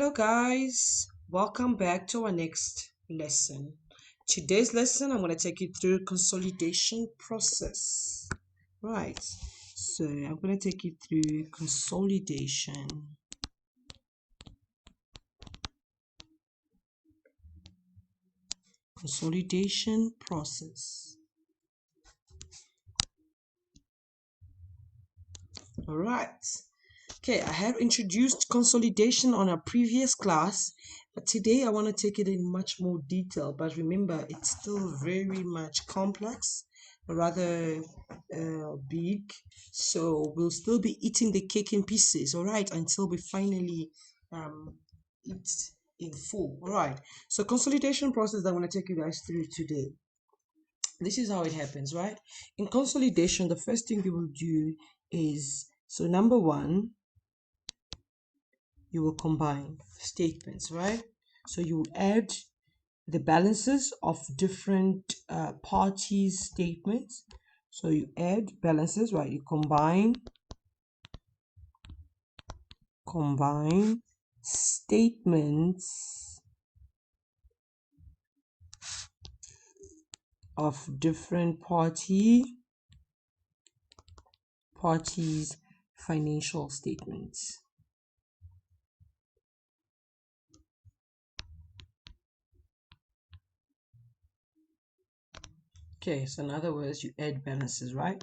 Hello guys, welcome back to our next lesson. Today's lesson I'm going to take you through consolidation process. Right, so I'm going to take you through consolidation process. All right. Okay, I have introduced consolidation on a previous class, but today I want to take it in much more detail. But remember, it's still very much complex, rather big. So we'll still be eating the cake in pieces, all right, until we finally eat in full. All right. So consolidation process that I want to take you guys through today. This is how it happens, right? In consolidation, the first thing you will do is, so number one, you will combine statements, right? So you add the balances of different parties' statements. So you add balances, right? You combine statements of different parties' financial statements. Okay, so in other words, you add balances, right?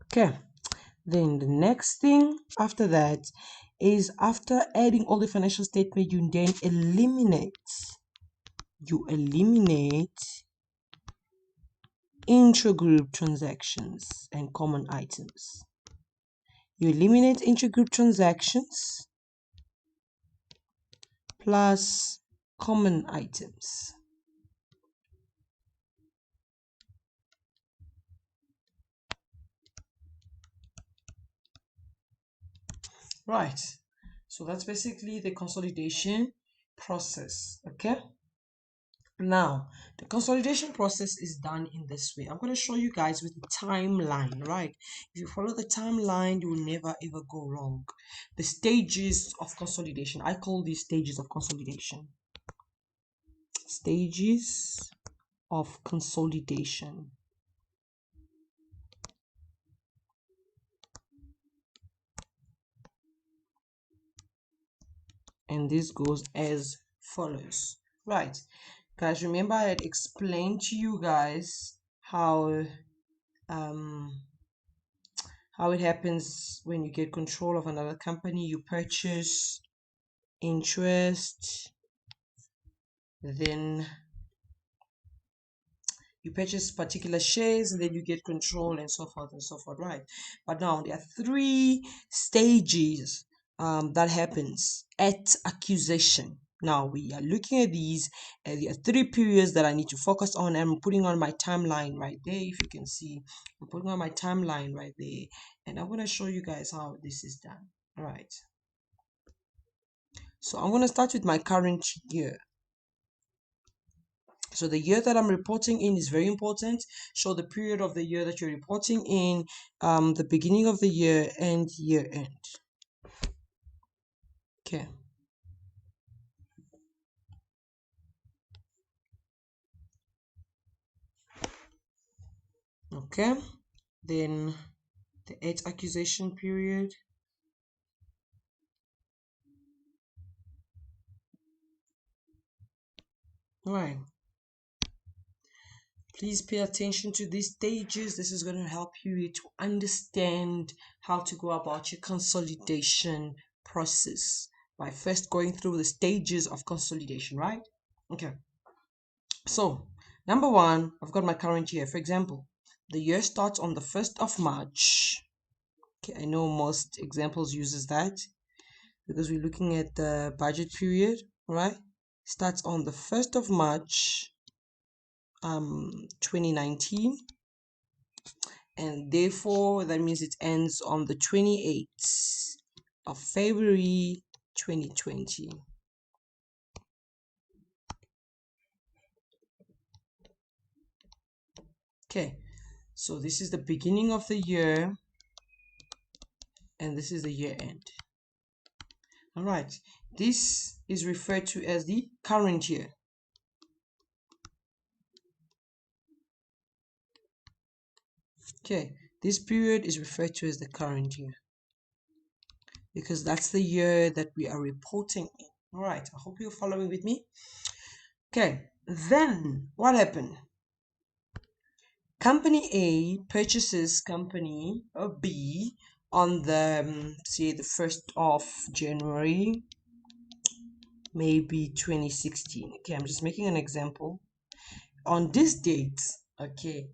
Okay, then the next thing after that is, after adding all the financial statement, you then eliminate intragroup transactions and common items. You eliminate intragroup transactions plus common items. Right. So that's basically the consolidation process. Okay. Now, the consolidation process is done in this way. I'm going to show you guys with the timeline, right? If you follow the timeline, you will never ever go wrong. The stages of consolidation. I call these stages of consolidation. Stages of consolidation. And this goes as follows. Right. Guys, remember I had explained to you guys how it happens when you get control of another company. You purchase interest, then you purchase particular shares, and then you get control, and so forth and so forth, right? But now there are three stages that happens at acquisition. Now we are looking at these, and there are three periods that I need to focus on. I'm putting on my timeline right there. If you can see, I'm putting on my timeline right there, and I'm going to show you guys how this is done. All right. So I'm going to start with my current year. So the year that I'm reporting in is very important. Show the period of the year that you're reporting in, the beginning of the year and year end. Okay. Okay. Then the at acquisition period. All right. Please pay attention to these stages. This is going to help you to understand how to go about your consolidation process by first going through the stages of consolidation, right? Okay. So, number one, I've got my current year. For example, the year starts on the 1st of March. Okay, I know most examples uses that because we're looking at the budget period, right? Starts on the 1st of March 2019, and therefore that means it ends on the 28th of February 2020. Okay, So this is the beginning of the year, and this is the year end. All right, this is referred to as the current year. Okay, this period is referred to as the current year because that's the year that we are reporting in. All right, I hope you're following with me. Okay, then what happened? Company A purchases company B on the say the 1st of January, maybe 2016. Okay, I'm just making an example. On this date, okay,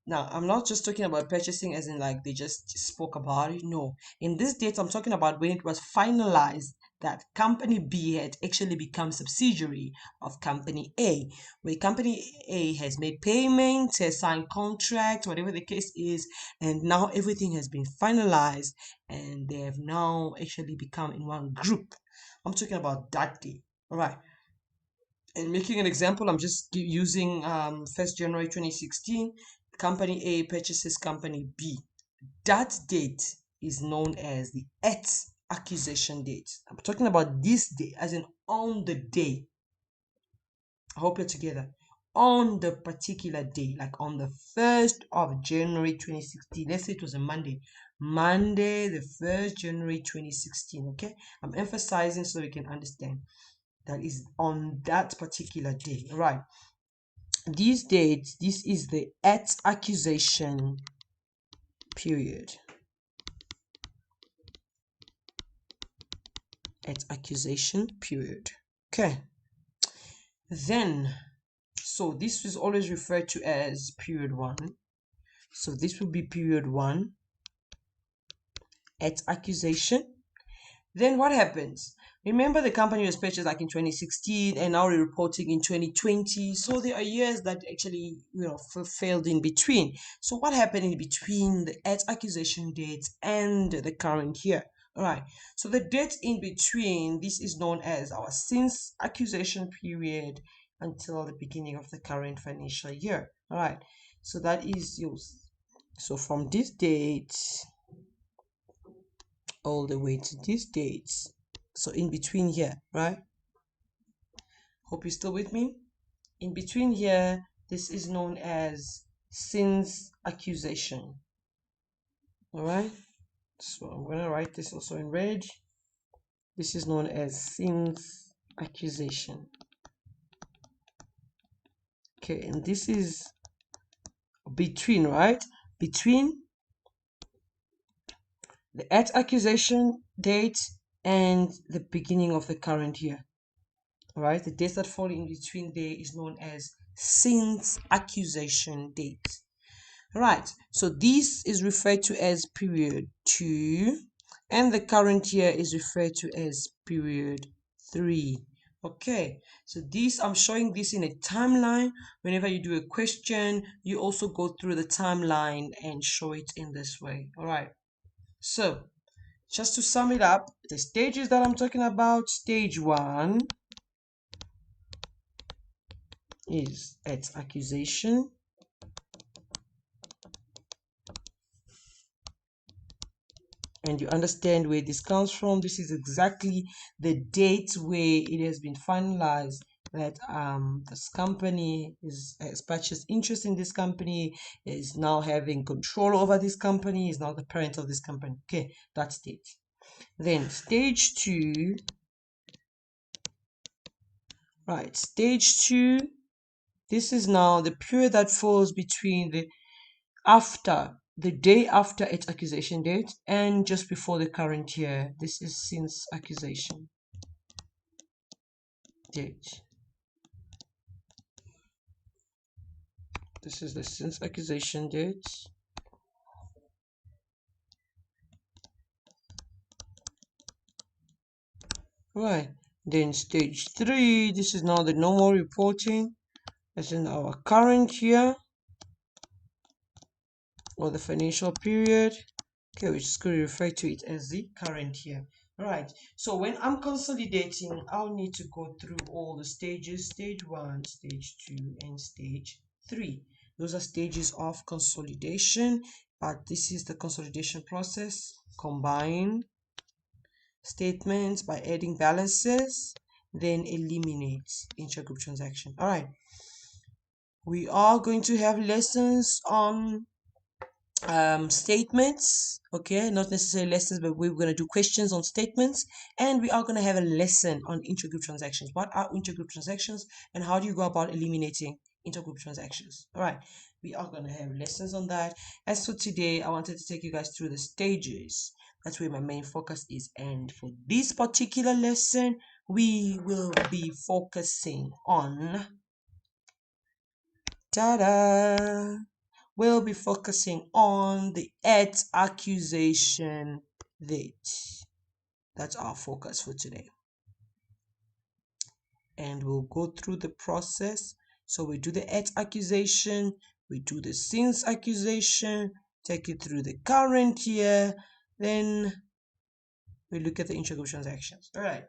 now I'm not just talking about purchasing as in like they just spoke about it. No, in this date I'm talking about when it was finalized that company B had actually become subsidiary of company A, where company A has made payments, has signed contract, whatever the case is, and now everything has been finalized and they have now actually become in one group. I'm talking about that day. All right. And making an example, I'm just using 1st January 2016. Company A purchases company B. That date is known as the at acquisition date. I'm talking about this day, as in on the day. I hope you're together. On the particular day, like on the 1st of January 2016. Let's say it was a Monday. Monday, the 1st January 2016. Okay, I'm emphasizing so we can understand. That is on that particular day. Right, these dates, this is the at accusation period. At accusation period. Okay, then so this is always referred to as period 1. So this will be period 1 at accusation. Then what happens? Remember, the company was purchased like in 2016 and now we're reporting in 2020. So there are years that actually, failed in between. So what happened in between the at accusation date and the current year? All right. So the date in between, this is known as our since accusation period until the beginning of the current financial year. All right. So that is yours. So from this date all the way to these dates, so in between here, right? Hope you're still with me. In between here, this is known as since accusation. All right, so I'm gonna write this also in red. This is known as since accusation. Okay, and this is between, right? Between the at accusation date and the beginning of the current year. All right, the dates that fall in between there is known as since accusation date. All right, so this is referred to as period 2 and the current year is referred to as period 3. Okay, so this, I'm showing this in a timeline. Whenever you do a question, you also go through the timeline and show it in this way. All right, so just to sum it up, the stages that I'm talking about, stage 1 is at accusation. And you understand where this comes from. This is exactly the date where it has been finalized that this company has purchased interest in this company, is now having control over this company, is now the parent of this company. Okay, that's date. Then stage 2. Right, stage 2. This is now the period that falls between the day after its accusation date and just before the current year. This is since accusation date. This is the since accusation date. Right, then stage 3, this is now the normal reporting, as in our current year or the financial period. Okay, we're just going to refer to it as the current year. Right, so when I'm consolidating, I'll need to go through all the stages, stage 1, stage 2, and stage 3. Those are stages of consolidation, but this is the consolidation process. Combine statements by adding balances, then eliminate intra-group transaction. All right. We are going to have lessons on statements, okay, not necessarily lessons, but we're going to do questions on statements, and we are going to have a lesson on intergroup transactions. What are intergroup transactions and how do you go about eliminating intergroup transactions? All right, we are going to have lessons on that. As for today, I wanted to take you guys through the stages. That's where my main focus is, and for this particular lesson we will be focusing on we'll be focusing on the at accusation date. That's our focus for today. And we'll go through the process. So we do the at accusation, we do the since accusation, take it through the current year, then we look at the intra-group transactions. All right.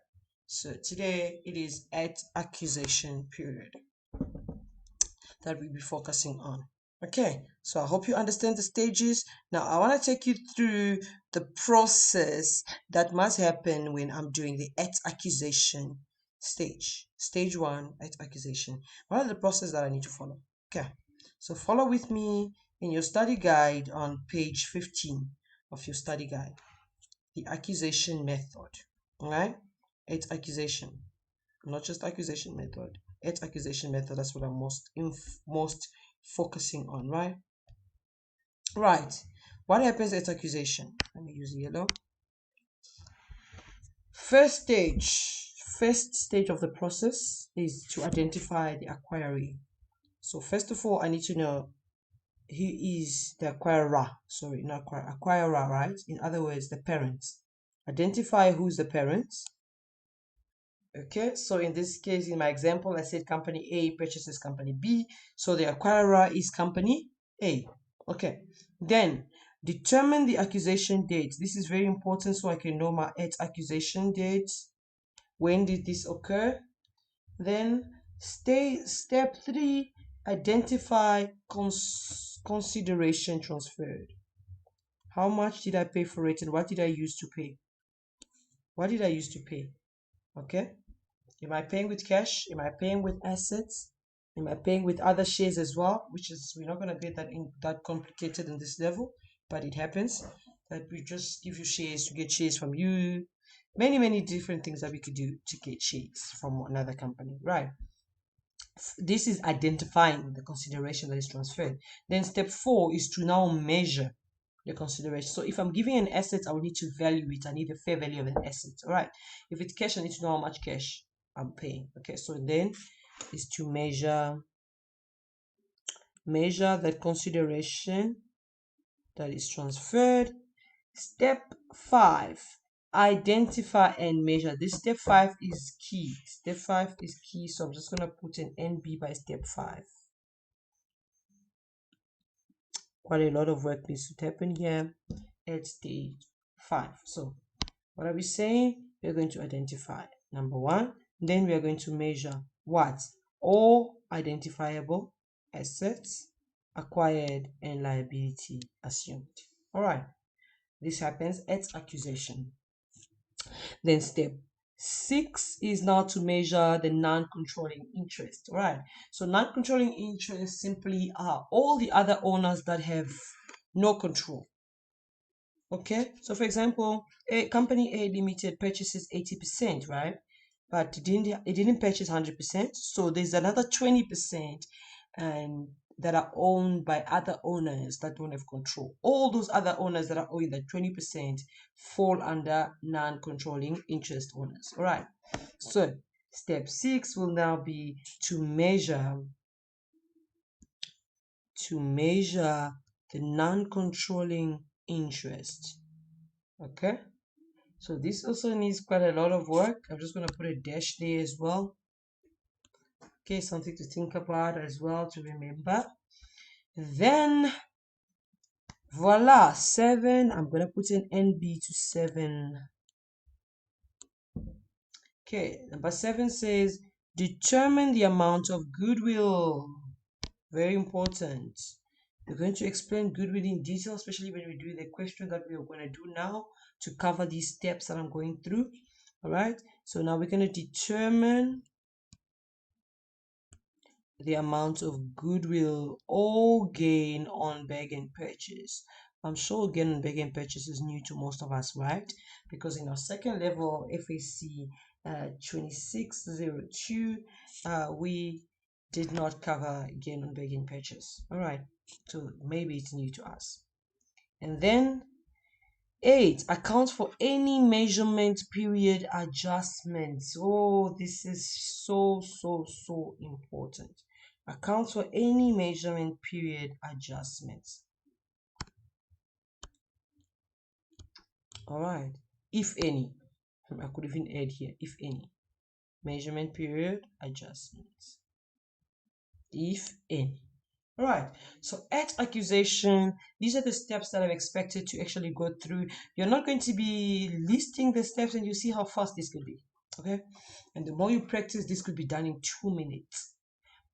So today it is at accusation period that we'll be focusing on. Okay, so I hope you understand the stages. Now I want to take you through the process that must happen when I'm doing the at accusation stage. Stage 1, at accusation. What are the process that I need to follow? Okay, so follow with me in your study guide on page 15 of your study guide. The accusation method. Alright, at accusation. Not just accusation method. At accusation method, that's what I'm most focusing on, right? Right. What happens at accusation? Let me use yellow. First stage of the process is to identify the acquiree. So first of all, I need to know who is the acquirer. Sorry, not acquirer, right? In other words, the parents. Identify who's the parents. Okay, so in this case, in my example, I said company A purchases company B, so the acquirer is company A. Okay, then determine the accusation date. This is very important so I can know my at accusation date. When did this occur? Then step 3, identify consideration transferred. How much did I pay for it and what did I use to pay? What did I use to pay? Okay. Am I paying with cash? Am I paying with assets? Am I paying with other shares as well? Which is, we're not going to get that complicated in this level, but it happens that we just give you shares to get shares from you. Many different things that we could do to get shares from another company, right? This is identifying the consideration that is transferred. Then step 4 is to now measure the consideration. So if I'm giving an asset, I will need to value it. I need a fair value of an asset. All right. If it's cash, I need to know how much cash I'm paying. Okay, so then is to measure the consideration that is transferred. Step 5, identify and measure. This step 5 is key. Step 5 is key, so I'm just going to put an NB by step 5. Quite a lot of work needs to happen here at stage 5. So what are we saying? We're going to identify number 1. Then we are going to measure what? All identifiable assets acquired and liability assumed. All right. This happens at accusation. Then step 6 is now to measure the non-controlling interest. All right. So non-controlling interest simply are all the other owners that have no control. Okay, so for example, company A Limited purchases 80%, right? But it didn't purchase 100%. So there's another 20% and that are owned by other owners that don't have control. All those other owners that are owing that 20% fall under non-controlling interest owners. All right. So step 6 will now be to measure the non-controlling interest. Okay, so this also needs quite a lot of work. I'm just going to put a dash there as well. Okay, something to think about as well, to remember. Then voila, 7. I'm going to put an NB to 7. Okay, number 7 says determine the amount of goodwill Very important. We're going to explain goodwill in detail, especially when we do the question that we are going to do now to cover these steps that I'm going through. All right. So now we're going to determine the amount of goodwill or gain on bargain purchase. I'm sure gain on bargain purchase is new to most of us, right? Because in our second level FAC 2602, we did not cover gain on bargain purchase. All right, so maybe it's new to us. And then 8, accounts for any measurement period adjustments. Oh, this is so important. Accounts for any measurement period adjustments. All right, if any. I could even add here, if any. Measurement period adjustments. If any. All right, so at accusation, these are the steps that I'm expected to actually go through. You're not going to be listing the steps, and you see how fast this could be. Okay, and the more you practice, this could be done in 2 minutes.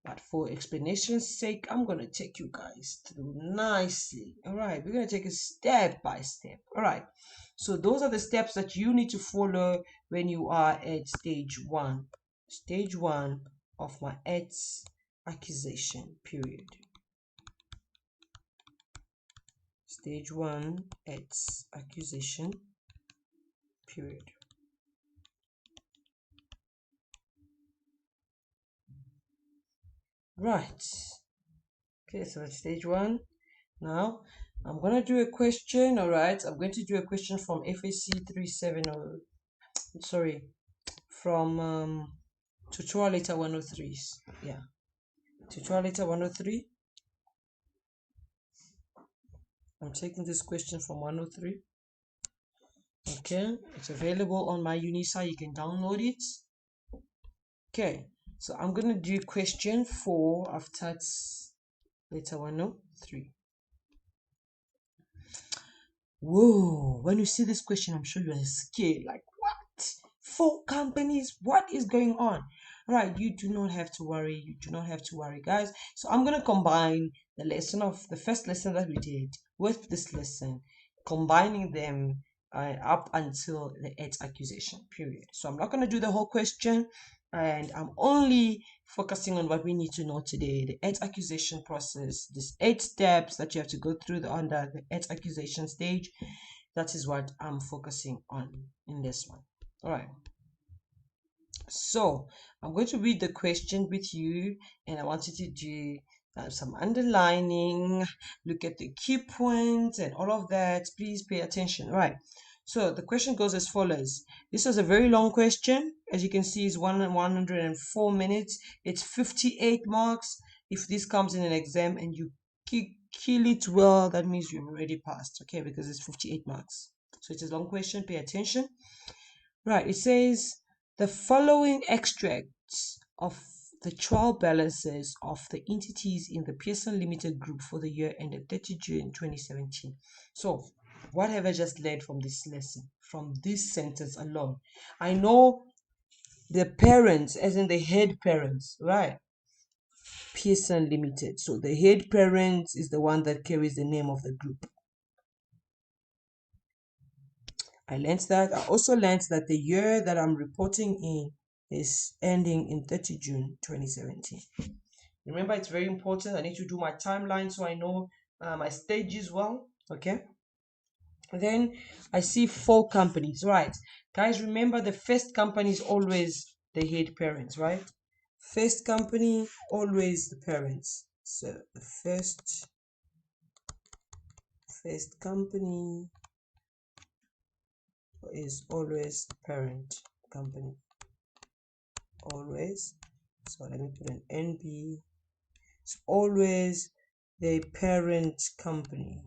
But for explanation's sake, I'm going to take you guys through nicely. All right, we're going to take it step by step. All right, so those are the steps that you need to follow when you are at stage 1. Stage 1 of my at accusation period. Stage 1 at accusation period. Right. Okay, so that's stage 1. Now, I'm going to do a question, all right? I'm going to do a question from FAC3704, sorry, from tutorial letter 103. Yeah, tutorial letter 103. I'm taking this question from 103. Okay, it's available on my Unisa. You can download it. Okay, so I'm going to do question 4 after letter 103. Whoa, when you see this question, I'm sure you're scared. Like, what? 4 companies? What is going on? All right, you do not have to worry. You do not have to worry, guys. So I'm going to combine the lesson of the first lesson that we did with this lesson, combining them up until the at accusation period. So I'm not going to do the whole question, and I'm only focusing on what we need to know today, the at accusation process, these 8 steps that you have to go through under the at accusation stage. That is what I'm focusing on in this one. All right. So I'm going to read the question with you, and I want you to do some underlining, look at the key points and all of that. Please pay attention. All right. So the question goes as follows. This was a very long question. As you can see, it's 104 minutes. It's 58 marks. If this comes in an exam and you kill it well, that means you've already passed, okay, because it's 58 marks. So it's a long question. Pay attention. Right. It says, the following extracts of the trial balances of the entities in the Pearson Limited Group for the year ended 30 June 2017. So, what have I just learned from this lesson, from this sentence alone? I know the parents, as in the head parents, right? Pearson Limited. So, the head parent is the one that carries the name of the group. I learned that. I also learned that the year that I'm reporting in is ending in 30 June 2017. Remember, it's very important. I need to do my timeline so I know my stages well. Okay. Then I see 4 companies. Right. Guys, remember the first company is always the head parents, right? First company, always the parents. So the first company is always the parent company. Always. So let me put an NB. It's always the parent company.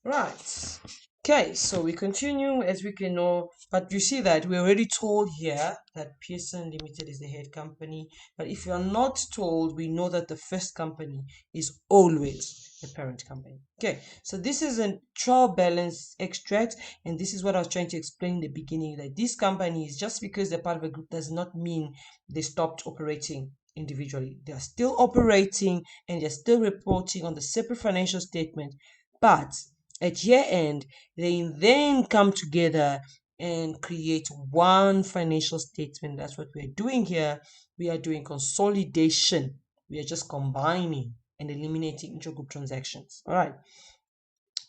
Right. Okay, so we continue as we can know, but you see that we're already told here that Pearson Limited is the head company. But if you are not told, we know that the first company is always the parent company. Okay, so this is a trial balance extract, and this is what I was trying to explain in the beginning, that these companies, just because they're part of a group, does not mean they stopped operating individually. They are still operating and they're still reporting on the separate financial statement, but at year end, they then come together and create one financial statement. That's what we're doing here. We are doing consolidation. We are just combining and eliminating intragroup transactions. All right.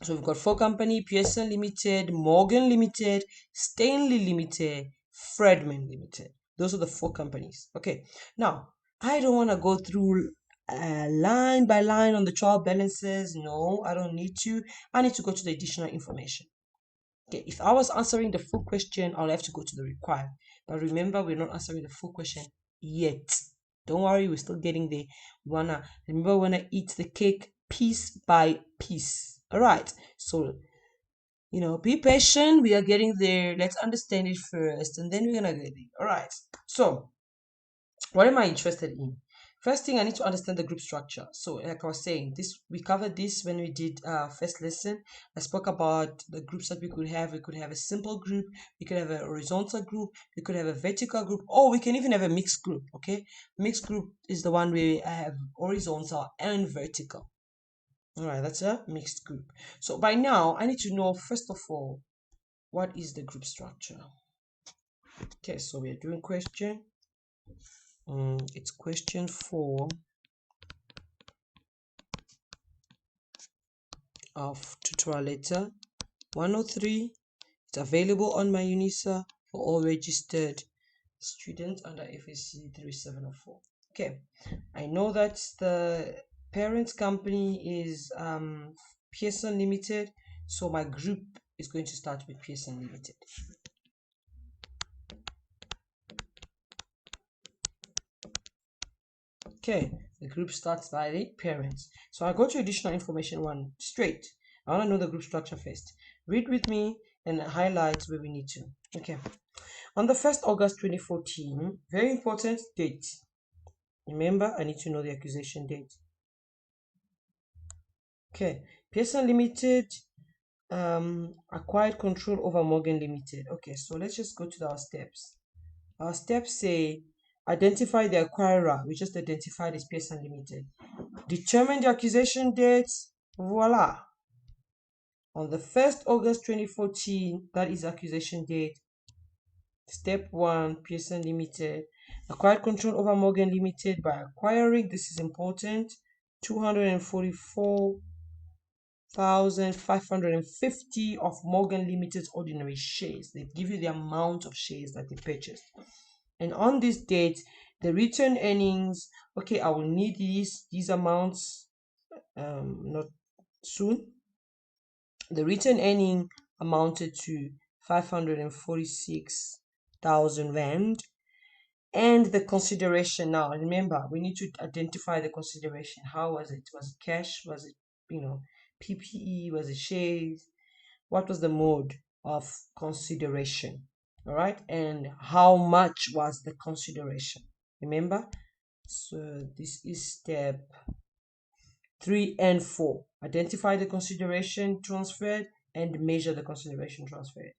So we've got four company: Pearson Limited, Morgan Limited, Stanley Limited, Fredman Limited. Those are the four companies. Okay. Now, I don't want to go through line by line on the trial balances. No, I don't need to. I need to go to the additional information. Okay, if I was answering the full question, I'll have to go to the required. But remember, we're not answering the full question yet. Don't worry, we're still getting there. We wanna eat the cake piece by piece. All right. So, be patient. We are getting there. Let's understand it first, and then we're gonna get there. All right. So, what am I interested in? First thing, I need to understand the group structure. So like I was saying, we covered this when we did first lesson. I spoke about the groups that we could have. We could have a simple group, we could have a horizontal group, we could have a vertical group, or we can even have a mixed group. Okay, mixed group is the one where I have horizontal and vertical. All right, that's a mixed group. So by now I need to know, first of all, what is the group structure. Okay, so we are doing question. It's question 4 of tutorial letter 103. It's available on my UNISA for all registered students under FAC3704. Okay, I know that the parent company is Pearson Limited, so my group is going to start with Pearson Limited. Okay, the group starts by the parents. So I go to additional information 1 straight. I want to know the group structure first. Read with me and highlight where we need to. Okay. On the 1st August 2014, very important date. Remember, I need to know the accusation date. Okay. Pearson Limited acquired control over Morgan Limited. Okay, so let's just go to our steps. Our steps say identify the acquirer. We just identified as Pearson Limited. Determine the accusation date. Voila. On the 1st August 2014, that is accusation date. Step 1, Pearson Limited acquired control over Morgan Limited by acquiring, this is important, 244,550 of Morgan Limited's ordinary shares. They give you the amount of shares that they purchased. And on this date, the return earnings, okay, I will need these amounts not soon. The return earning amounted to 546,000 rand. And the consideration, now remember, we need to identify the consideration. How was it? Was it cash? Was it PPE? Was it shares? What was the mode of consideration? All right, and how much was the consideration? Remember, so this is step 3 and 4. Identify the consideration transferred and measure the consideration transferred.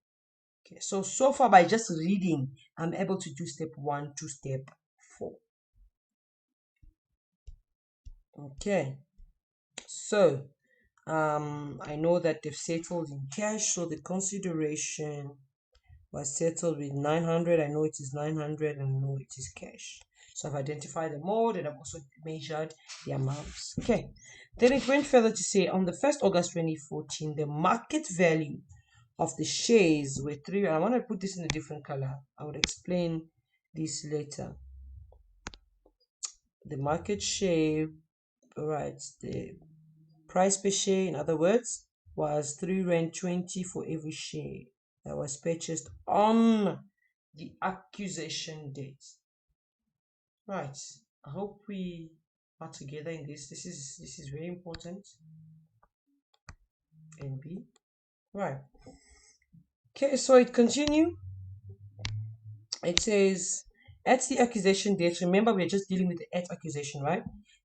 Okay, so far by just reading, I'm able to do step 1 to step 4. Okay, so I know that they've settled in cash, so the consideration was settled with 900. I know it is 900 and I know it is cash. So I've identified the mode and I've also measured the amounts. Okay, then it went further to say on the 1st August 2014, the market value of the shares were 3. I want to put this in a different color. I would explain this later. The market share, right, the price per share, in other words, was 3 Rand 20 for every share that was purchased on the accusation date. Right, I hope we are together in this. This is very important. NB. Right. Okay, so it continue. It says at the accusation date, remember we're just dealing with the at accusation, right?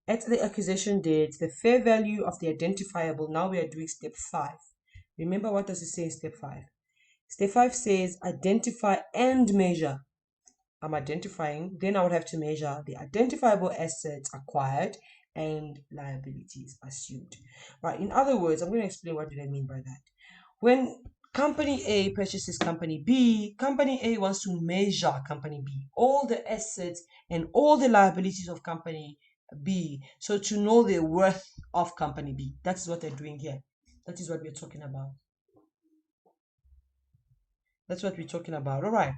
At the accusation date, the fair value of the identifiable, now we are doing step 5. Remember, what does it say in step 5? Step 5 says identify and measure. I'm identifying, then I would have to measure the identifiable assets acquired and liabilities assumed. Right, in other words, I'm going to explain what do I mean by that. When company A purchases company A wants to measure company B, all the assets and all the liabilities of company B, so to know the worth of company B. That's what they're doing here. That is what we're talking about. That's what we're talking about. All right.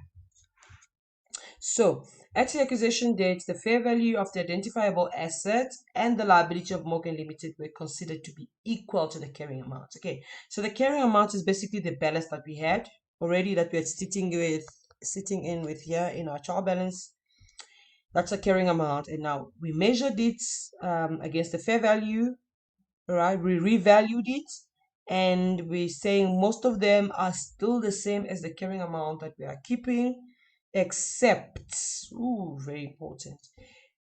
So, at the accusation date, the fair value of the identifiable asset and the liability of Morgan Limited were considered to be equal to the carrying amount. Okay, so the carrying amount is basically the balance that we had already, that we're sitting in with here in our trial balance. That's a carrying amount, and now we measured it against the fair value. Right, we revalued it, and we're saying most of them are still the same as the carrying amount that we are keeping, except, very important.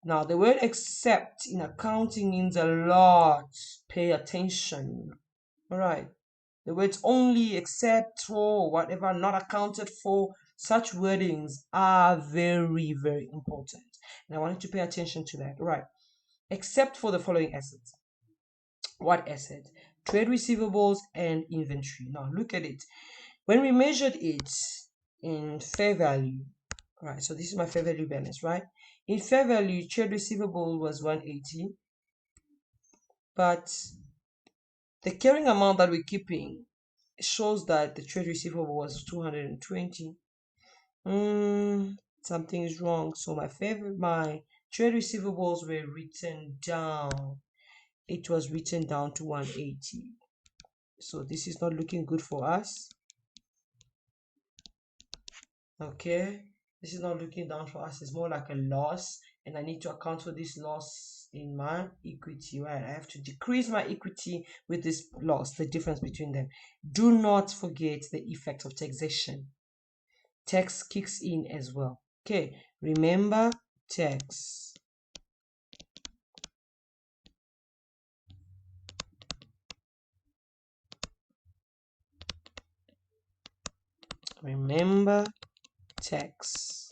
Now, the word except in accounting means a lot. Pay attention. All right. The words only, except for, whatever, not accounted for, such wordings are very, very important. And I want you to pay attention to that. All right. Except for the following assets. What asset? Trade receivables and inventory. Now, look at it. When we measured it in fair value, right, so this is my fair value balance, right? In fair value, trade receivable was 180, but the carrying amount that we're keeping shows that the trade receivable was 220. Something is wrong. So my trade receivables were written down. It was written down to 180. So this is not looking good for us. Okay, this is not looking down for us. It's more like a loss, and I need to account for this loss in my equity, right? I have to decrease my equity with this loss, the difference between them. Do not forget the effect of taxation. Tax kicks in as well. Okay, remember tax. Remember tax.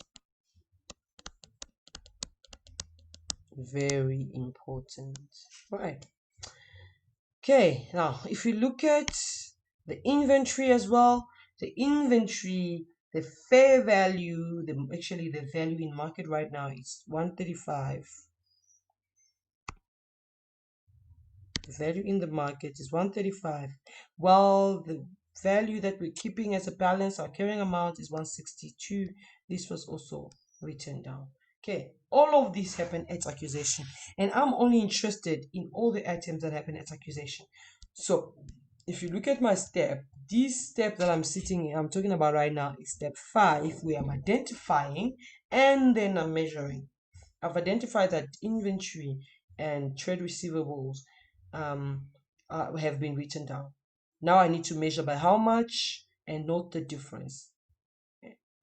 Very important. Right. Okay, now if you look at the inventory as well, the inventory, the fair value, actually the value in market right now is 135. The value in the market is 135, while the value that we're keeping as a balance, our carrying amount, is 162. This was also written down. Okay, all of these happen at accusation, and I'm only interested in all the items that happen at accusation. So if you look at my step, this step that I'm talking about right now is step 5, where I'm identifying and then I'm measuring. I've identified that inventory and trade receivables have been written down. Now I need to measure by how much and note the difference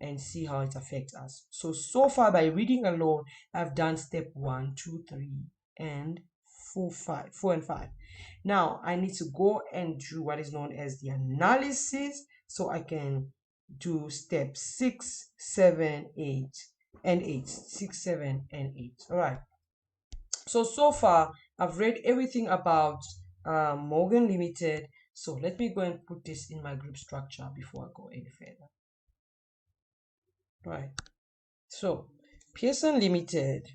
and see how it affects us. So far by reading alone, I've done step 1, 2, 3, and 4 and 5. Now I need to go and do what is known as the analysis, so I can do step 6, 7, 8, and 8. 6, 7, and 8. All right. So far I've read everything about Morgan Limited. So let me go and put this in my group structure before I go any further. Right. So Pearson Limited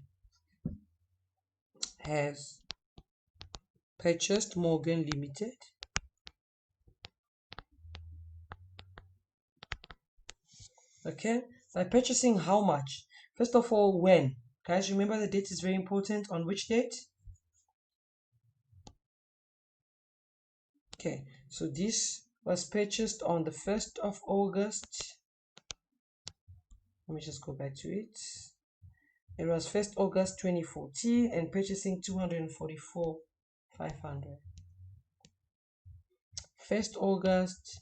has purchased Morgan Limited. Okay. By purchasing how much? First of all, when? Guys, remember the date is very important. On which date? Okay. So this was purchased on the 1st of August. Let me just go back to it. It was 1st August 2014 and purchasing 244,500. 1st August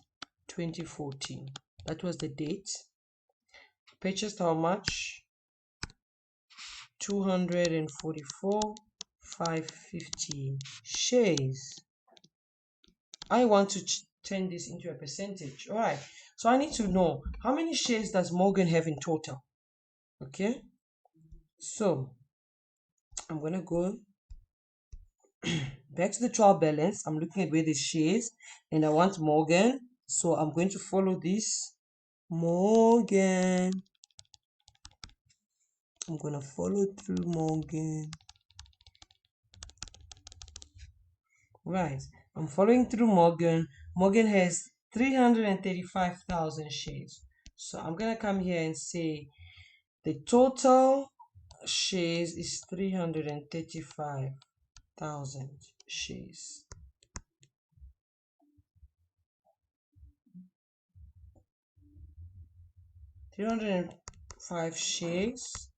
2014. That was the date. Purchased how much? 244,550 shares. I want to turn this into a percentage. All right. So I need to know how many shares does Morgan have in total? Okay. So I'm going to go back to the trial balance. I'm looking at where the shares and I want Morgan. So I'm going to follow this Morgan. I'm going to follow through Morgan. Right. I'm following through Morgan. Morgan has 335,000 shares. So I'm going to come here and say the total shares is 335,000 shares. 305 shares.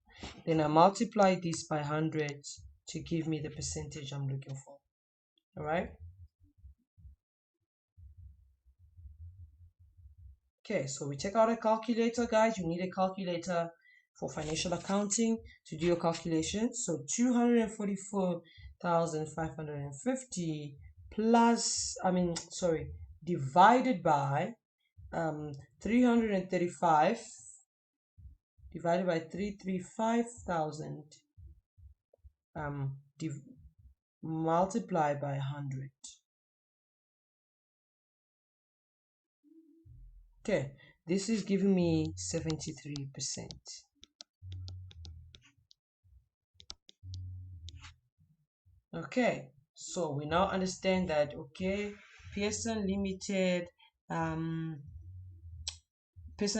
Then I multiply this by 100 to give me the percentage I'm looking for. All right. Okay, so we take out a calculator, guys. You need a calculator for financial accounting to do your calculation. So 244,550 divided by 335 divided by 335,000 multiplied by 100. Okay, this is giving me 73%. Okay, so we now understand that, okay, Pearson Limited has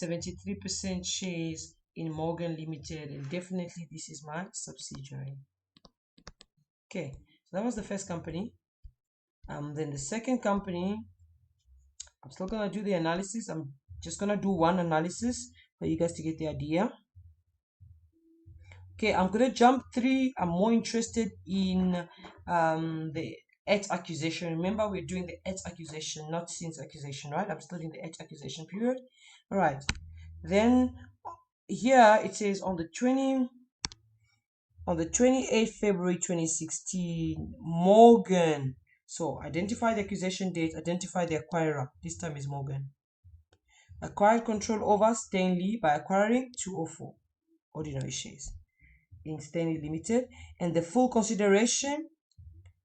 73% shares in Morgan Limited, and definitely this is my subsidiary. Okay, so that was the first company. Then the second company, I'm still gonna do the analysis. I'm just gonna do one analysis for you guys to get the idea. Okay, I'm gonna jump 3. I'm more interested in the at accusation. Remember, we're doing the at accusation, not since accusation, right? I'm still in the at accusation period. All right. Then here it says on the 28th February 2016, Morgan. So identify the accusation date, identify the acquirer. This time is Morgan. Acquired control over Stanley by acquiring 204 ordinary shares in Stanley Limited, and the full consideration.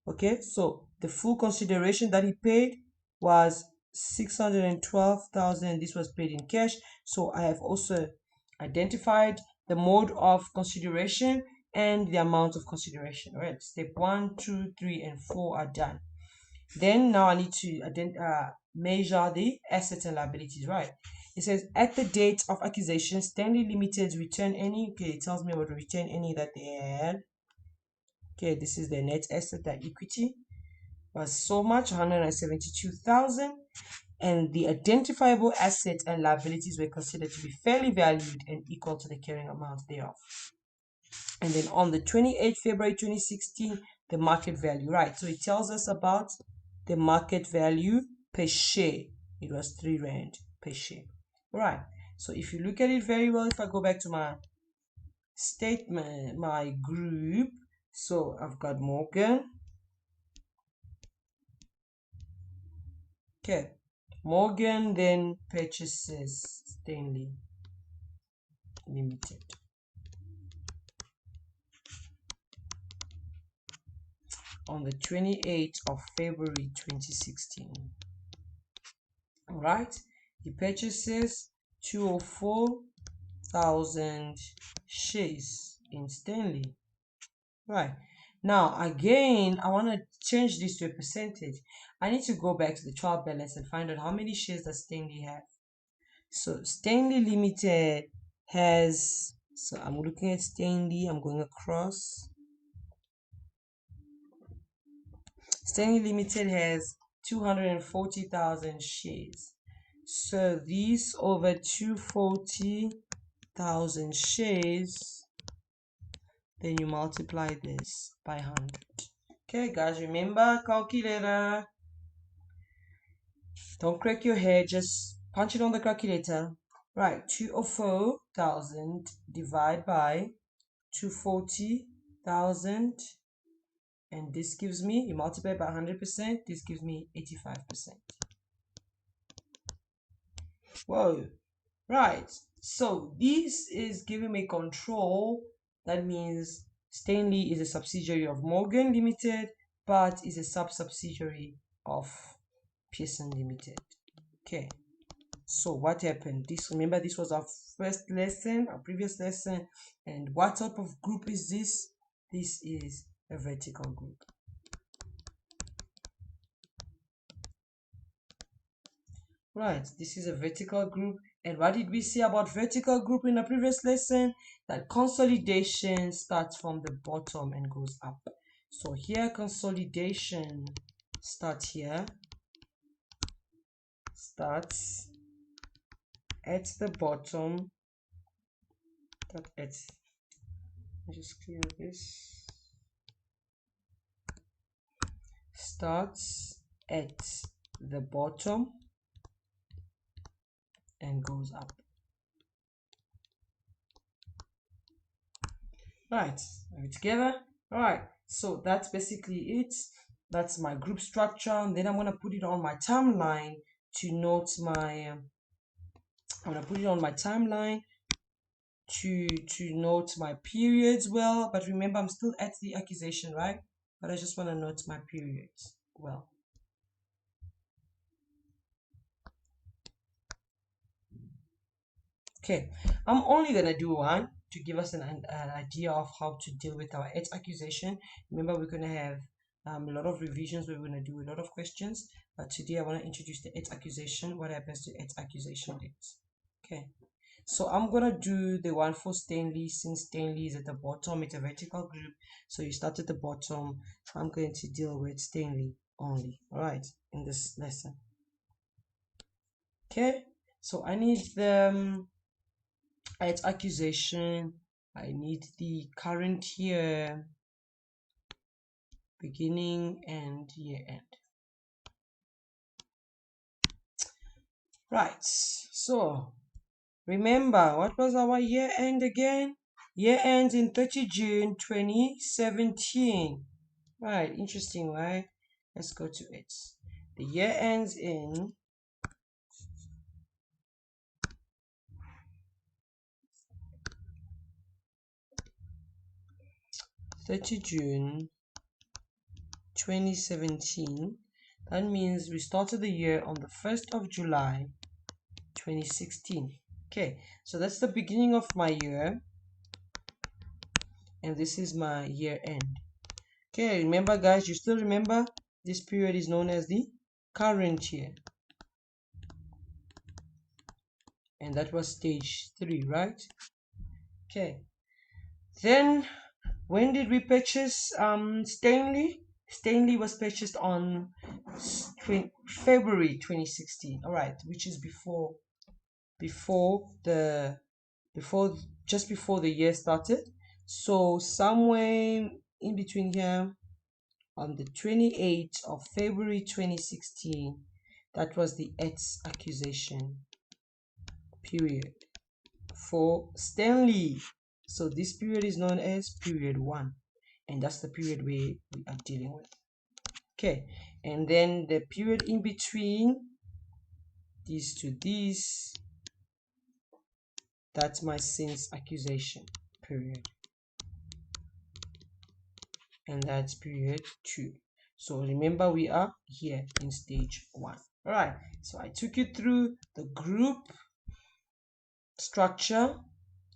Okay, so the full consideration that he paid was 612,000. This was paid in cash. So I have also identified the mode of consideration and the amount of consideration. All right, step 1, 2, 3, and 4 are done. Then now I need to measure the assets and liabilities, right? It says at the date of accusation, Stanley Limited's return any. Okay, it tells me about the return any that they had. Okay, this is the net asset, the equity was so much, 172,000, and the identifiable assets and liabilities were considered to be fairly valued and equal to the carrying amount thereof. And then on the 28th February 2016, the market value, right? So it tells us about the market value per share. It was 3 Rand per share. All right. So if you look at it very well, if I go back to my statement, my group, so I've got Morgan. Okay. Morgan then purchases Stanley Limited. On the 28th of February 2016. All right, he purchases 204,000 shares in Stanley. Right, now again, I want to change this to a percentage. I need to go back to the trial balance and find out how many shares does Stanley have. So Stanley Limited has, so I'm looking at Stanley, I'm going across. Stanley Limited has 240,000 shares. So these over 240,000 shares, then you multiply this by 100. Okay, guys, remember calculator. Don't crack your head, just punch it on the calculator. Right, 204,000 divided by 240,000, and this gives me, you multiply by 100%, this gives me 85%. Whoa, right. So this is giving me control. That means Stanley is a subsidiary of Morgan Limited, but is a sub-subsidiary of Pearson Limited. Okay. So what happened? Remember, this was our first lesson, our previous lesson. And what type of group is this? This is a vertical group. Right, this is a vertical group. And what did we say about vertical group in the previous lesson? That consolidation starts from the bottom and goes up. So here, consolidation starts here, starts at the bottom. Just clear this. Starts at the bottom and goes up. Right, are we together? All right, so that's basically it. That's my group structure, and then I'm gonna put it on my timeline to note my. I'm gonna put it on my timeline to note my periods well. But remember, I'm still at the accusation, right? But I just want to note my periods well. Okay, I'm only gonna do one to give us an idea of how to deal with our at accusation. Remember, we're gonna have a lot of revisions where we're gonna do a lot of questions. But today I want to introduce the at accusation. What happens to at accusation dates? Okay. So I'm gonna do the one for Stanley, since Stanley is at the bottom. It's a vertical group, so you start at the bottom. I'm going to deal with Stanley only, all right, in this lesson. Okay, so I need the at accusation. I need the current year, beginning and year end. Right, so remember, what was our year end again? Year ends in 30 June 2017. Right, interesting, right? Let's go to it. The year ends in 30 June 2017. That means we started the year on the 1st of July 2016. Okay, so that's the beginning of my year, and this is my year end. Okay, remember guys, you still remember this period is known as the current year, and that was stage 3, right? Okay, then when did we purchase Stanley? Stanley was purchased on February 2016. All right, which is just before the year started. So somewhere in between here, on the 28th of February 2016, that was the at accusation period for Stanley. So this period is known as period 1, and that's the period we are dealing with. Okay, and then the period in between these to these, that's my since accusation period, and that's period 2. So remember, we are here in stage 1. All right, so I took you through the group structure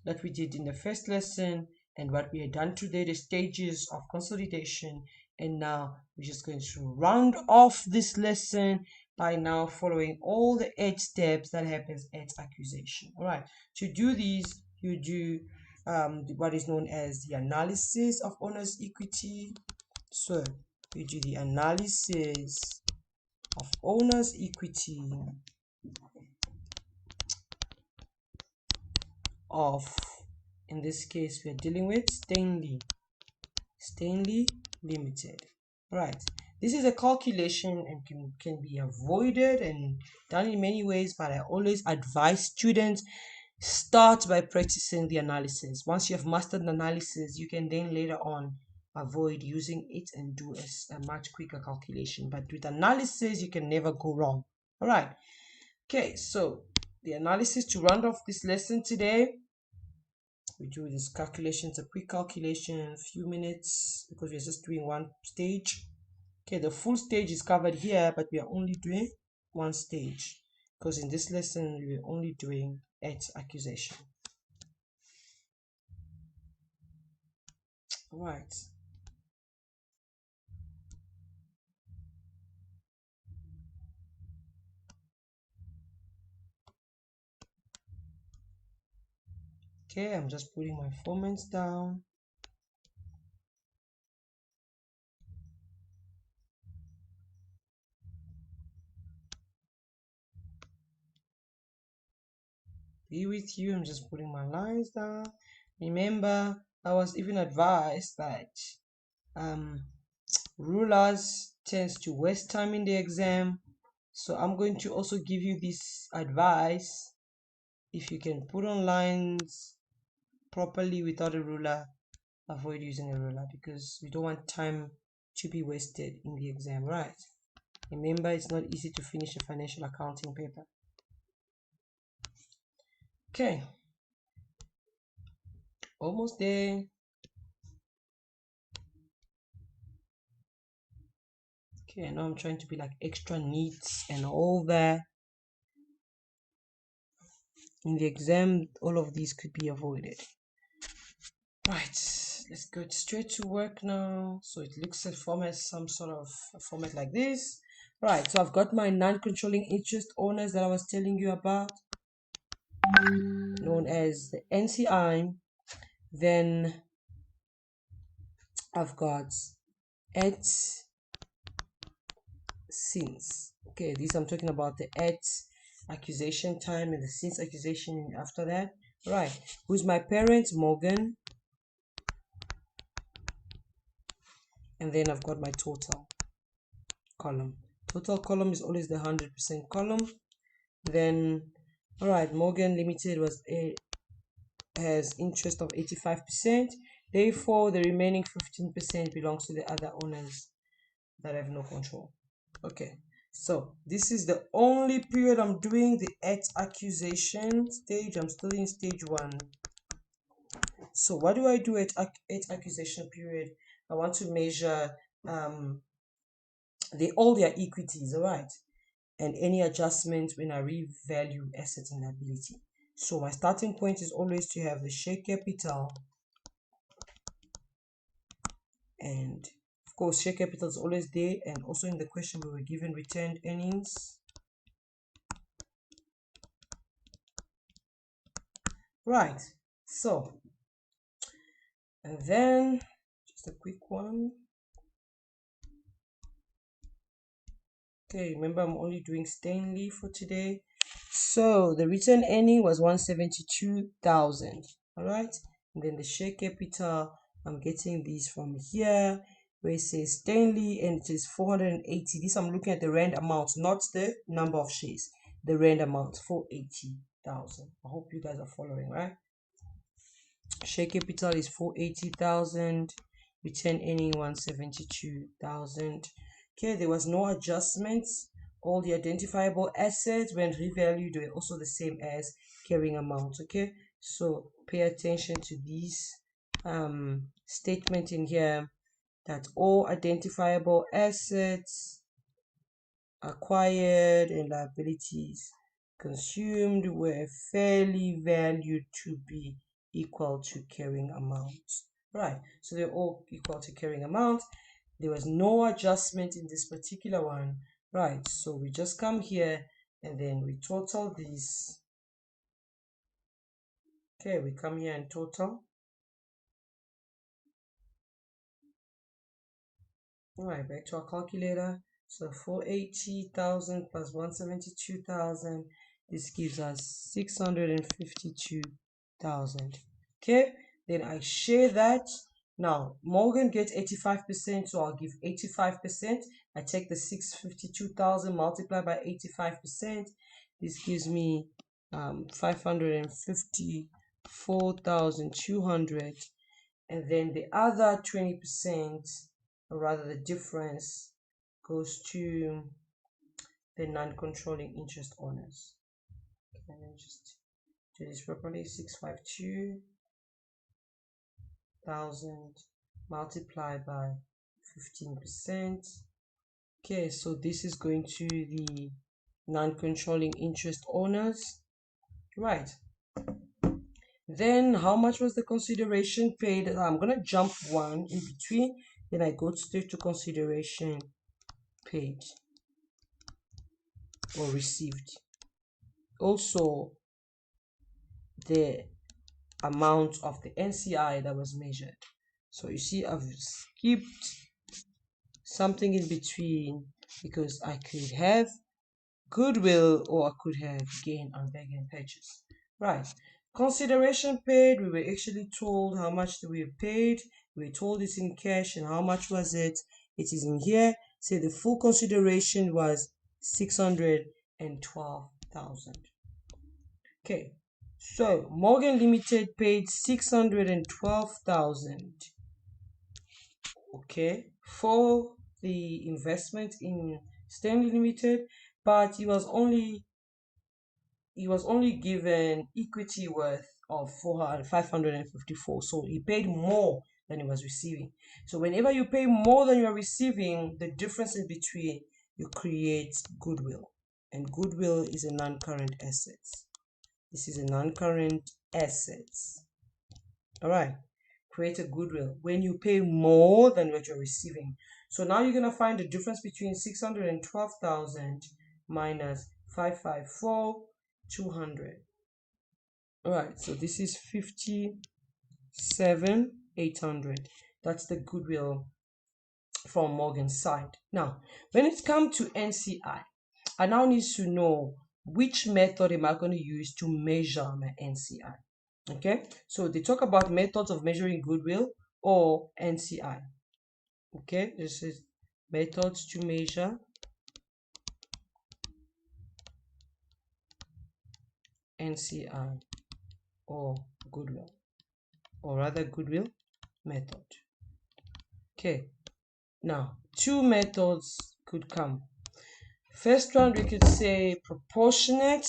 that we did in the first lesson, and what we had done today, the stages of consolidation. And now we're just going to round off this lesson by now following all the 8 steps that happens at accusation. All right, to do these, you do what is known as the analysis of owner's equity. So you do the analysis of owner's equity of, in this case, we are dealing with Stanley Limited. Right, This is a calculation and can be avoided and done in many ways, but I always advise students start by practicing the analysis. Once you have mastered the analysis, you can then later on avoid using it and do a much quicker calculation. But with analysis, you can never go wrong. All right. Okay, so the analysis to round off this lesson today, we do this calculation, it's a quick calculation, a few minutes, because we're just doing one stage. Okay, the full stage is covered here, but we are only doing one stage, because in this lesson, we're only doing at accusation. All right. Okay, I'm just putting my formats down. Be with you, I'm just putting my lines down. Remember, I was even advised that rulers tends to waste time in the exam. So I'm going to also give you this advice. If you can put on lines properly without a ruler, avoid using a ruler, because we don't want time to be wasted in the exam, right? Remember, it's not easy to finish a financial accounting paper. Okay, almost there. Okay, I know I'm trying to be like extra neat and all that. In the exam, all of these could be avoided. Right, let's go straight to work now. So it looks at format, some sort of a format like this. Right, so I've got my non-controlling interest owners that I was telling you about, known as the NCI. Then I've got at since. Okay, these I'm talking about the at accusation time and the since accusation after that. Right, who's my parent? Morgan. And then I've got my total column. Total column is always the 100% column. Then, all right, Morgan Limited has interest of 85%. Therefore, the remaining 15% belongs to the other owners that have no control. Okay, so this is the only period I'm doing the at accusation stage. I'm still in stage 1. So what do I do at accusation period? I want to measure all their equities, all right, and any adjustment when I revalue assets and liability. So my starting point is always to have the share capital, and of course share capital is always there, and also in the question we were given retained earnings. Right, so and then just a quick one. Okay, remember I'm only doing Stanley for today. So the return earning was 172,000. All right, and then the share capital, I'm getting these from here where it says Stanley and it is 480. This I'm looking at the rand amount, not the number of shares. The rand amount 480,000. I hope you guys are following, right? Share capital is 480,000. Return earning 172,000. Okay, there was no adjustments. All the identifiable assets when revalued were also the same as carrying amount. Okay, so pay attention to these statement in here that all identifiable assets acquired and liabilities consumed were fairly valued to be equal to carrying amount. Right, so they're all equal to carrying amount. There was no adjustment in this particular one. Right, so we just come here and then we total these. Okay, we come here and total. All right, back to our calculator. So 480,000 plus 172,000, this gives us 652,000. Okay, then I share that. Now, Morgan gets 85%, so I'll give 85%. I take the 652,000 multiplied by 85%. This gives me 554,200. And then the other 20%, or rather the difference, goes to the non-controlling interest owners. Okay, let me just do this properly. 652,000 multiplied by 15%. Okay, so this is going to the non-controlling interest owners, right? Then how much was the consideration paid? I'm gonna jump one in between, then I go straight to consideration paid or received. Also the amount of the NCI that was measured. So you see, I've skipped something in between because I could have goodwill or I could have gain on bargain purchase. Right. Consideration paid, we were actually told how much we paid. We were told it's in cash, and how much was it? It is in here. Say the full consideration was 612,000. Okay, so Morgan Limited paid 612,000. Okay, for the investment in Stanley Limited, but he was only given equity worth of 554, so he paid more than he was receiving. So whenever you pay more than you are receiving, the difference in between, you create goodwill, and goodwill is a non-current asset. This is a non-current asset. All right, create a goodwill when you pay more than what you're receiving. So now you're gonna find the difference between 612,000 minus 554,200. All right, so this is 57,800. That's the goodwill from Morgan's side. Now, when it comes to NCI, I now need to know which method am I going to use to measure my NCI. Okay, so they talk about methods of measuring goodwill or NCI. Okay, this is methods to measure NCI or goodwill, or rather goodwill method. Okay, now two methods could come. First one, we could say proportionate.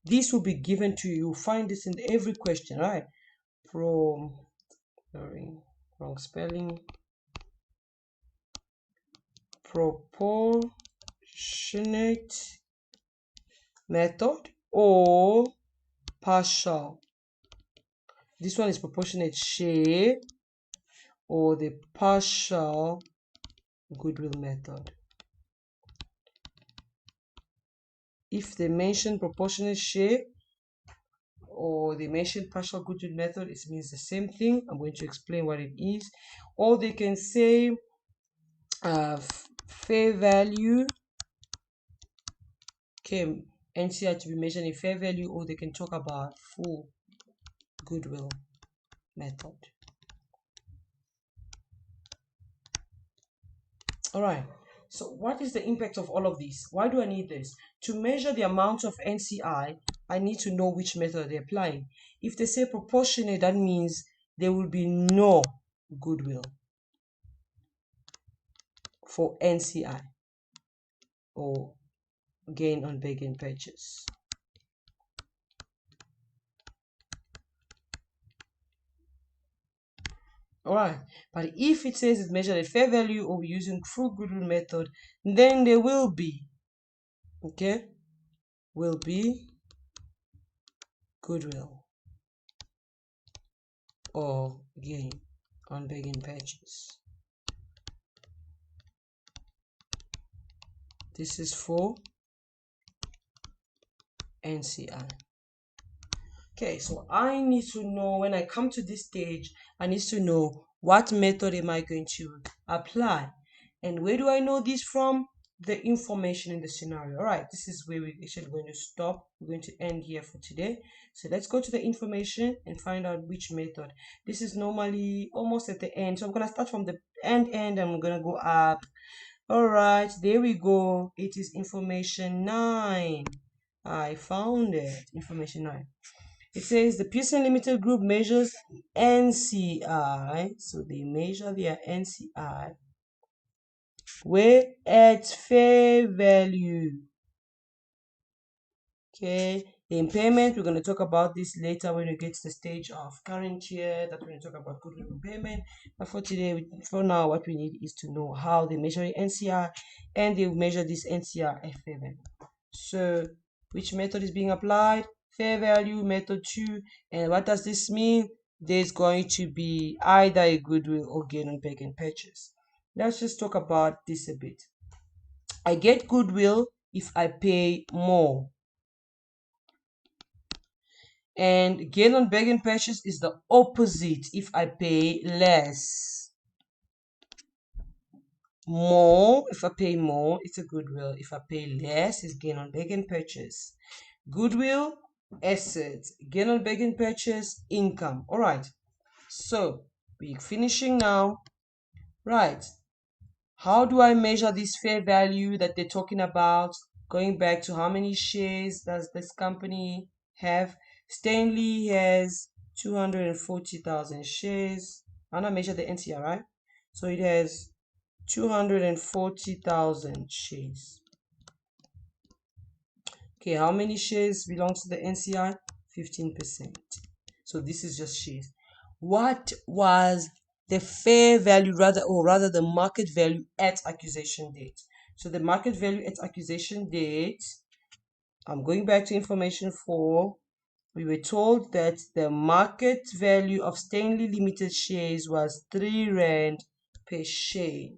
This will be given to you. Find this in every question, right? Wrong spelling. Proportionate method or partial. This one is proportionate share or the partial goodwill method. If they mention proportionate share or they mention partial goodwill method, it means the same thing. I'm going to explain what it is. Or they can say fair value. Okay, NCI to be measured in fair value, or they can talk about full goodwill method. All right, so what is the impact of all of this? Why do I need this? To measure the amount of NCI, I need to know which method they're applying. If they say proportionate, that means there will be no goodwill for NCI or gain on bargain purchase. All right, but if it says it's measured at fair value or we're using full goodwill method, then there will be, okay, will be goodwill or gain on bargain purchase. This is for NCI. Okay, so I need to know, when I come to this stage, I need to know what method am I going to apply. And where do I know this from? The information in the scenario. All right, this is where we're actually going to stop. We're going to end here for today. So let's go to the information and find out which method. This is normally almost at the end. So I'm going to start from the end and I'm going to go up. All right, there we go. It is information 9. I found it. Information 9. It says the Pearson Limited Group measures NCI. So they measure their NCI where at fair value. Okay, the impairment, we're going to talk about this later when we get to the stage of current year. That's when we talk about goodwill impairment. But for today, for now, what we need is to know how they measure NCI, and they measure this NCI at fair value. So, which method is being applied? Fair value method 2. And what does this mean? There's going to be either a goodwill or gain on bargain purchase. Let's just talk about this a bit. I get goodwill if I pay more. And gain on bargain purchase is the opposite if I pay less. More, if I pay more, it's a goodwill. If I pay less, it's gain on bargain purchase. Goodwill, assets. Gain on bargain purchase, income. All right. So, we're finishing now. Right. How do I measure this fair value that they're talking about? Going back to how many shares does this company have? Stanley has 240,000 shares. I'm gonna measure the NCI, right? So it has 240,000 shares. Okay, how many shares belongs to the NCI? 15%. So this is just shares. What was the fair value, rather the market value at acquisition date? So the market value at acquisition date, I'm going back to information 4. We were told that the market value of Stanley Limited shares was 3 Rand per share.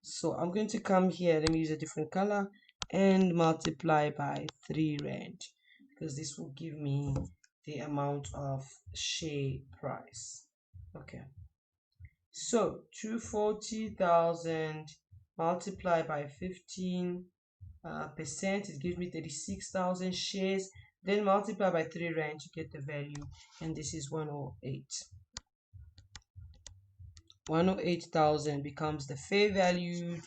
So I'm going to come here, let me use a different color, and multiply by 3 Rand, because this will give me the amount of share price. Okay, so 240,000 multiplied by 15%, it gives me 36,000 shares. Then multiply by 3 Rand to get the value, and this is 108. 108,000 becomes the fair valued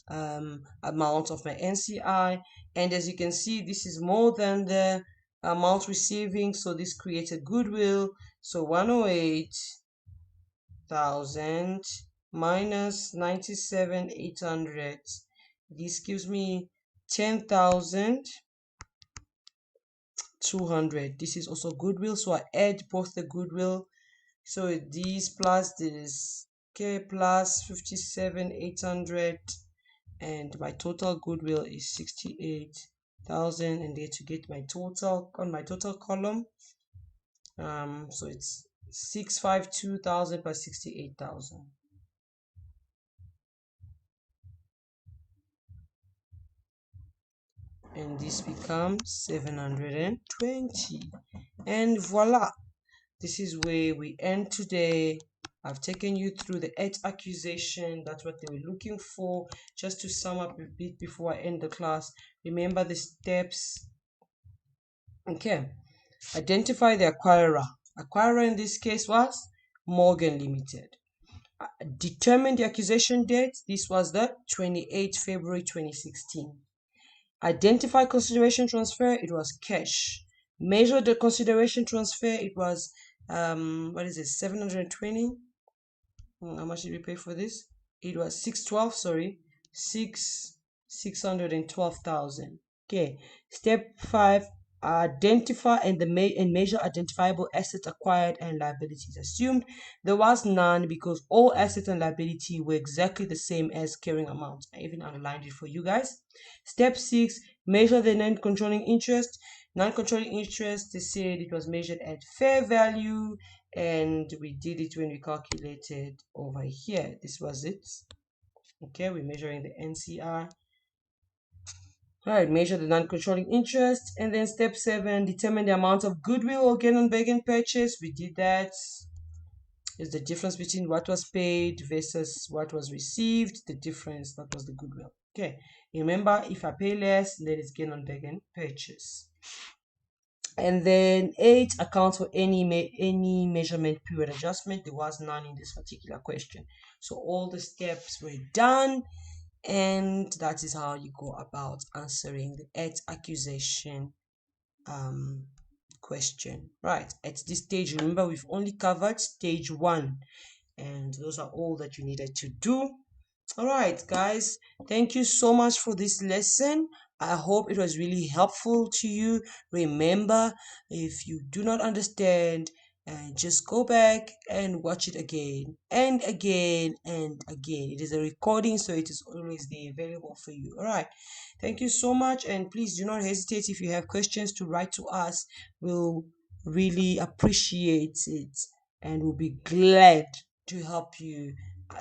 amount of my NCI, and as you can see, this is more than the amount receiving, so this creates a goodwill. So 108,000 minus 97,800, this gives me 10,200. This is also goodwill, so I add both the goodwill, so these plus this, okay, plus 57,800, and my total goodwill is 68,000. And there to get my total on my total column, so it's 652,000 by 68,000, and this becomes 720, and voila, this is where we end today. I've taken you through the at accusation. That's what they were looking for. Just to sum up a bit before I end the class, remember the steps. Okay, identify the acquirer. Acquirer in this case was Morgan Limited. Determine the accusation date. This was the 28th February 2016. Identify consideration transfer. It was cash. Measure the consideration transfer. It was what is it, 720? How much did we pay for this? It was 612, sorry, 612,000. Okay, step 5, identify and measure identifiable assets acquired and liabilities assumed. There was none because all assets and liability were exactly the same as carrying amounts. I even underlined it for you guys. Step 6, measure the non-controlling interest. Non-controlling interest, they said it was measured at fair value, and we did it when we calculated over here. This was it. Okay, we're measuring the NCI. All right, measure the non-controlling interest. And then step 7, determine the amount of goodwill or gain on bargain purchase. We did that. Is the difference between what was paid versus what was received. The difference, that was the goodwill. Okay, remember, if I pay less, then it's gain on bargain purchase. And then 8, account for any measurement period adjustment. There was none in this particular question. So all the steps were done. And that is how you go about answering the at accusation um question. Right, at this stage, remember, we've only covered stage 1, and those are all that you needed to do. All right, guys, thank you so much for this lesson. I hope it was really helpful to you. Remember, if you do not understand, just go back and watch it again and again and again. It is a recording, so it is always there available for you. All right, thank you so much, and please do not hesitate if you have questions to write to us. We'll really appreciate it, and we'll be glad to help you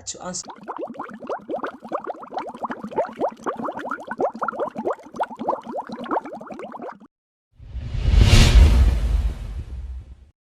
to answer